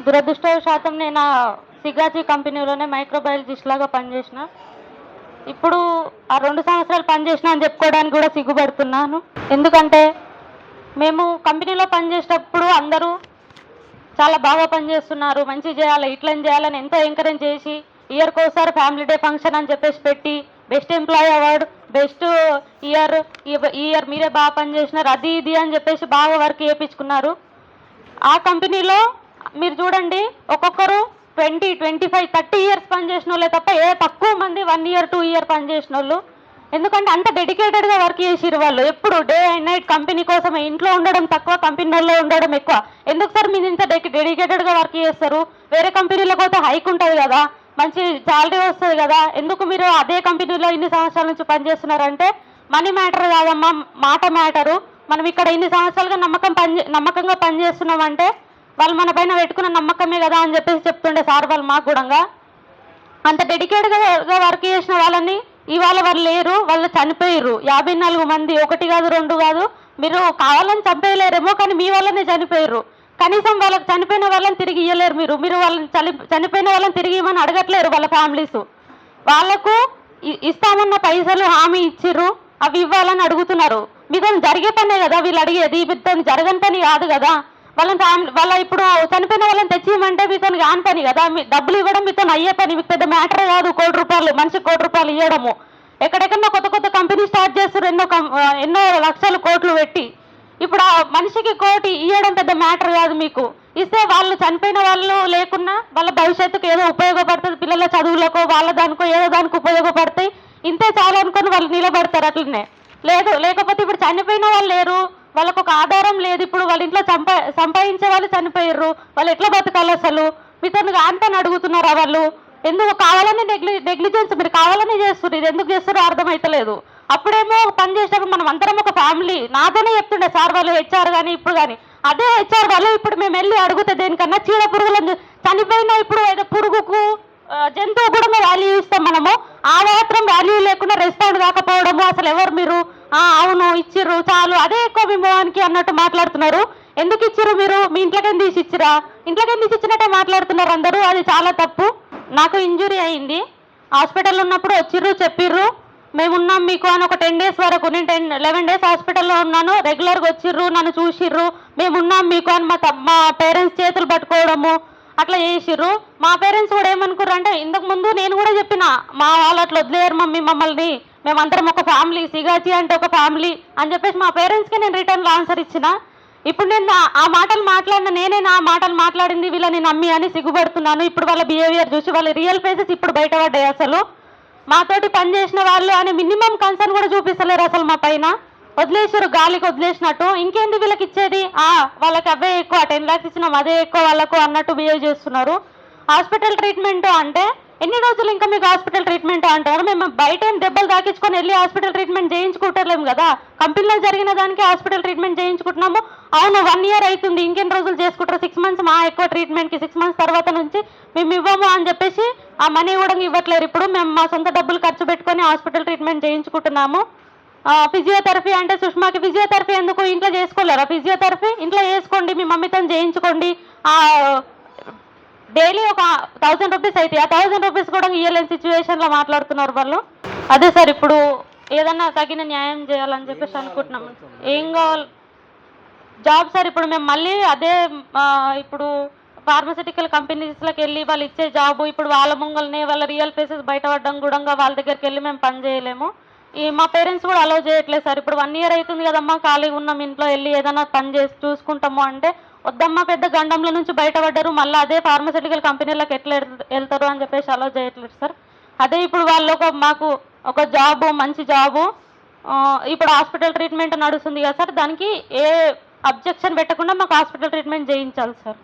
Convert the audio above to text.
దురదృష్టవశాతం నేను సిగాచి కంపెనీలోనే మైక్రోబయాలజిస్ట్ లాగా పనిచేసిన. ఇప్పుడు ఆ 2 సంవత్సరాలు పనిచేసిన అని చెప్పుకోవడానికి కూడా సిగ్గుపడుతున్నాను. ఎందుకంటే మేము కంపెనీలో పనిచేసేటప్పుడు అందరూ చాలా బాగా పనిచేస్తున్నారు, మంచిగా చేయాలి, ఇట్లని చేయాలని ఎంతో ఎంకరేజ్ చేసి ఇయర్కోసారి ఫ్యామిలీ డే ఫంక్షన్ అని చెప్పేసి పెట్టి best employee award, best year, ఈ ఇయర్ మీరే బాగా పనిచేసినారు, అది ఇది అని చెప్పేసి బాగా వర్క్ చేయించుకున్నారు. ఆ కంపెనీలో మీరు చూడండి, ఒక్కొక్కరు 20, 25, 30 ఇయర్స్ పనిచేసిన వాళ్ళే తప్ప తక్కువ మంది 1 ఇయర్ 2 ఇయర్ పనిచేసిన వాళ్ళు. ఎందుకంటే అంత డెడికేటెడ్గా వర్క్ చేసిరు వాళ్ళు. ఎప్పుడు డే అండ్ నైట్ కంపెనీ కోసం. ఇంట్లో ఉండడం తక్కువ, కంపెనీలో ఉండడం ఎక్కువ. ఎందుకు సార్ మీరు ఇంత డెడికేటెడ్గా వర్క్ చేస్తారు? వేరే కంపెనీలకు పోతే హైక్ ఉంటుంది కదా, మంచి శాలరీ వస్తుంది కదా, ఎందుకు మీరు అదే కంపెనీలో ఇన్ని సంవత్సరాల నుంచి పనిచేస్తున్నారంటే మనీ మ్యాటర్ కాదమ్మా, మాట మ్యాటరు. మనం ఇక్కడ ఇన్ని సంవత్సరాలుగా నమ్మకంగా పనిచేస్తున్నామంటే వాళ్ళు మన పైన పెట్టుకున్న నమ్మకమే కదా అని చెప్పేసి చెప్తుండే సార్ వాళ్ళు. మాకు కూడా అంత డెడికేట్గా వర్క్ చేసిన వాళ్ళని ఇవాళ వాళ్ళు లేరు, వాళ్ళు చనిపోయారు. 54 మంది, 1 కాదు 2 కాదు. మీరు కావాలని చంపేయలేరేమో, కానీ మీ వాళ్ళనే చనిపోయారు. కనీసం వాళ్ళకి చనిపోయిన వాళ్ళని తిరిగి ఇవ్వలేరు. మీరు వాళ్ళని చనిపోయిన వాళ్ళని తిరిగి ఇవ్వమని అడగట్లేరు వాళ్ళ ఫ్యామిలీస్. వాళ్ళకు ఇస్తామన్న పైసలు హామీ ఇచ్చిర్రు, అవి ఇవ్వాలని అడుగుతున్నారు. మీతో జరిగే పనే కదా వీళ్ళు అడిగేది, మీతో జరగని పని కాదు కదా. వాళ్ళ ఇప్పుడు చనిపోయిన వాళ్ళని తెచ్చిమంటే మీతో కాని పని కదా. మీ డబ్బులు ఇవ్వడం మీతో అయ్యే పని, మీకు పెద్ద మ్యాటర్ కాదు. 1 కోటి రూపాయలు, మనిషికి 1 కోటి రూపాయలు ఇవ్వడము. ఎక్కడెక్కడో కొత్త కంపెనీ స్టార్ట్ చేస్తారు, ఎన్నో లక్షలు కోట్లు పెట్టి. ఇప్పుడు ఆ మనిషికి 1 కోటి ఇవ్వడం పెద్ద మ్యాటర్ కాదు. మీకు ఇస్తే వాళ్ళు చనిపోయిన వాళ్ళు లేకున్నా వాళ్ళ భవిష్యత్తుకు ఏదో ఉపయోగపడుతుంది, పిల్లల చదువులకో వాళ్ళ దానికో ఏదో దానికి ఉపయోగపడతాయి. ఇంతే చాలు అనుకొని వాళ్ళు నిలబడతారు. అట్లనే లేకపోతే ఇప్పుడు చనిపోయిన వాళ్ళు లేరు, వాళ్ళకు ఒక ఆధారం లేదు. ఇప్పుడు వాళ్ళ ఇంట్లో సంపాదించే వాళ్ళు చనిపోయారు, వాళ్ళు ఎట్లా బతకాలి? అసలు మీతో కాంతని అడుగుతున్నారా వాళ్ళు? ఎందుకు కావాలని నెగ్లిజెన్స్, మీరు కావాలని చేస్తున్నారు. ఇది ఎందుకు చేస్తారో అర్థమవుతలేదు. అప్పుడేమో పని చేసేటప్పుడు మనం అందరం ఒక ఫ్యామిలీ. నాతోనే చెప్తుండే సార్ వాళ్ళు, హెచ్ఆర్ కానీ ఇప్పుడు కానీ అదే హెచ్ఆర్ వాళ్ళు. ఇప్పుడు మేము వెళ్ళి అడుగుతే దేనికన్నా చీడ పురుగులను చనిపోయినా ఇప్పుడు ఏదో పురుగుకు జంతువు కూడా వాల్యూ ఇస్తాం మనము. ఆ మాత్రం వాల్యూ లేకుండా రెస్పాండ్ కాకపోవడము. అసలు ఎవరు మీరు? అవును ఇచ్చిర్రు చాలు, అదే ఎక్కువ మీ మోహానికి అన్నట్టు మాట్లాడుతున్నారు. ఎందుకు ఇచ్చిర్రు మీరు? మీ ఇంట్లోకి తీసి ఇచ్చిరా? ఇంట్లోకి తీసి ఇచ్చినట్టే మాట్లాడుతున్నారు అందరూ. అది చాలా తప్పు. నాకు ఇంజురీ అయింది, హాస్పిటల్లో ఉన్నప్పుడు వచ్చిర్రు, చెప్పిర్రు మేమున్నాం మీకు అని. ఒక 10 డేస్ వరకు, నేను 11 డేస్ హాస్పిటల్లో ఉన్నాను. రెగ్యులర్గా వచ్చిర్రు, నన్ను చూసిర్రు, మేమున్నాం మీకు అని. మా పేరెంట్స్ చేతులు పట్టుకోవడము అట్లా చేసిర్రు. మా పేరెంట్స్ కూడా ఏమనుకుర్రు అంటే, ఇంతకు ముందు నేను కూడా చెప్పిన, మా వాళ్ళు అట్లా వదిలేరు మమ్మీ మమ్మల్ని, మేమందరం ఒక ఫ్యామిలీ, సిగాచి అంటే ఒక ఫ్యామిలీ అని చెప్పేసి మా పేరెంట్స్కి నేను రిటర్న్లో ఆన్సర్ ఇచ్చిన. ఇప్పుడు నేను ఆ మాటలు మాట్లాడిన, నేనే నా మాటలు మాట్లాడింది వీళ్ళని నమ్మి అని సిగ్గుపడుతున్నాను. ఇప్పుడు వాళ్ళ బిహేవియర్ చూసి వాళ్ళ రియల్ ఫేసెస్ ఇప్పుడు బయటపడ్డాయి. అసలు మాతోటి పనిచేసిన వాళ్ళు అని మినిమం కన్సర్న్ కూడా చూపిస్తలేరు. అసలు మా పైన వదిలేసారు, గాలికి వదిలేసినట్టు. ఇంకేంది వీళ్ళకి ఇచ్చేది? వాళ్ళకి అవే ఎక్కువ, 10 lakhs ఇచ్చినాం అదే ఎక్కువ వాళ్ళకు అన్నట్టు బిహేవ్ చేస్తున్నారు. హాస్పిటల్ ట్రీట్మెంట్ అంటే ఎన్ని రోజులు ఇంకా మీకు హాస్పిటల్ ట్రీట్మెంట్ అంటారు? మేము బయట ఏం దెబ్బలు తాకించుకొని వెళ్ళి హాస్పిటల్ ట్రీట్మెంట్ చేయించుకుంటలేము కదా. కంపెనీలో జరిగిన దానికి హాస్పిటల్ ట్రీట్మెంట్ చేయించుకుంటున్నాము. అవును 1 year అవుతుంది, ఇంకెన్ని రోజులు చేసుకుంటారు? 6 months మా ఎక్కువ ట్రీట్మెంట్కి. 6 months తర్వాత నుంచి మేము ఇవ్వము అని చెప్పేసి ఆ మనీ కూడా ఇవ్వట్లేరు. ఇప్పుడు మేము మా సొంత డబ్బులు ఖర్చు పెట్టుకొని హాస్పిటల్ ట్రీట్మెంట్ చేయించుకుంటున్నాము. ఫిజియోథెరపీ అంటే సుష్మాకి ఫిజియోథెరపీ ఎందుకు? ఇంట్లో చేసుకోలేరా ఫిజియోథెరపీ? ఇంట్లో చేసుకోండి, మీ మమ్మీతో చేయించుకోండి. డైలీ ఒక 1000 రూపీస్ అయితే ఆ 1000 రూపీస్ కూడా ఇయ్యలేని సిచ్యువేషన్లో మాట్లాడుతున్నారు వాళ్ళు. అదే సార్, ఇప్పుడు ఏదన్నా తగిన న్యాయం చేయాలని చెప్పేసి అనుకుంటున్నాము. ఏం కావాలి? Job sir. ఇప్పుడు మేము మళ్ళీ అదే ఇప్పుడు ఫార్మసిటికల్ కంపెనీస్లోకి వెళ్ళి వాళ్ళు ఇచ్చే జాబు ఇప్పుడు వాళ్ళ ముంగల్ని వాళ్ళ రియల్ ఫేసెస్ బయటపడడం కూడా వాళ్ళ దగ్గరికి వెళ్ళి మేము పని చేయలేము. మా పేరెంట్స్ కూడా అలౌ చేయట్లేదు సార్. ఇప్పుడు 1 year అవుతుంది కదమ్మా, ఖాళీగా ఉన్నాం ఇంట్లో, వెళ్ళి ఏదైనా పని చేసి చూసుకుంటాము అంటే వద్దమ్మా, పెద్ద గండంలో నుంచి బయటపడ్డారు, మళ్ళీ అదే ఫార్మసిటికల్ కంపెనీలకు ఎట్లా వెళ్తారు అని చెప్పేసి అలౌ చేయట్లేదు సార్. అదే ఇప్పుడు వాళ్ళు మాకు ఒక జాబు, మంచి జాబు, ఇప్పుడు హాస్పిటల్ ట్రీట్మెంట్ నడుస్తుంది కదా సార్, దానికి ఏ అబ్జెక్షన్ పెట్టకుండా మాకు హాస్పిటల్ ట్రీట్మెంట్ చేయించాలి సార్.